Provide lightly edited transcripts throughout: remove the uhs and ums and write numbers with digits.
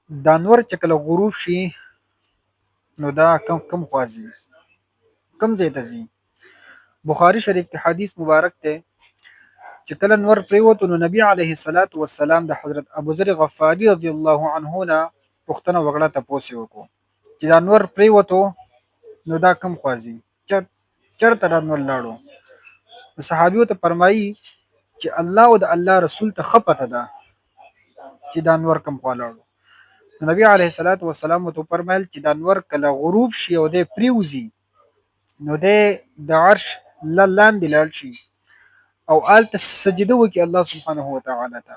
دا انور چې کله غروب شي نو دا کم خوا ځي، کم ځای ته ځي؟ بخاري شریف کې حدیث مبارک دی چې کله انور پریوتو نو نبی علیه الصلاۃ والسلام د حضرت ابوذر غفاری رضی الله عنه نه پوښتنه وکړه، تپوس یې وکړو چې دا انور پریوتو نو دا کم خوا ځي، چېرته دا انور لاړو؟ نو صحابیو ته فرمایي چې الله او د الله رسول ته ښه پته ده چې دا انور کم خوا لاړو. نو نبی علیه الصلاۃ والسلام ورته وفرمیل چې دا انور کله غروب شي او دی پریوځي نو دی د عرش لاندې لاړ شي او هلته سجده وکړي الله سبحانه وتعالی ته،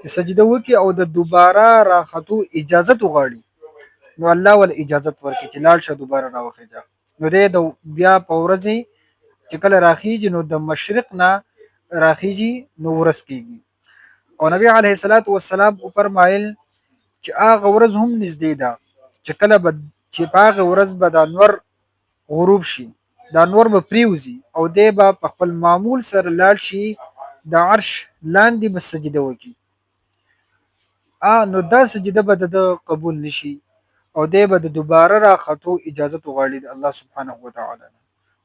چې سجده وکړي او د دوباره راختو اجازت وغواړي نو الله ول اجازت ورکړي چې لاړ شه دوباره راوخېږه. نو دی د بیا په ورځې چې کله راخیږي نو د مشرق نه راخیږي نو ورځ کېږي. او نبی علیه الصلاۃ والسلام وفرمایل چې هغه ورځ هم نږدې ده چې کله به چې په هغه ورځ به د انور غروب شي، د انور به پریوځي او دی به په خپل معمول سره لاړ شي د عرش لاندې به سجده وکړي. نو دا سجده به د قبول نشي او دی به د دوباره راختو اجازت وغواړي د الله سبحانه وتعالی نه،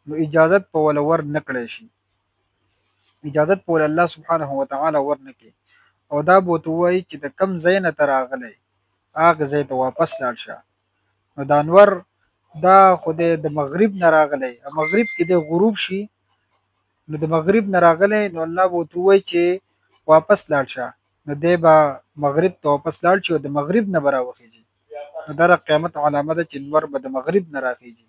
نو اجازت په ولا ور نه کړی شي، اجازت په ولا الله سبحانه وتعالی ور نه کړي او دا به ورته ووایي چې د کم ځای نه ته راغلی هغه ځای ته واپس لاړ شه. نو دا انور دا خو د مغرب نه راغلی، مغرب کې د غروب شي نو د مغرب نه راغلی نو الله به ورته ووایي چې واپس لاړ شه، نو دی به مغرب ته واپس لاړ شي او د مغرب نه به راوخېږي. نو دا د قیامت علامه ده چې انور به د مغرب نه راخېږي.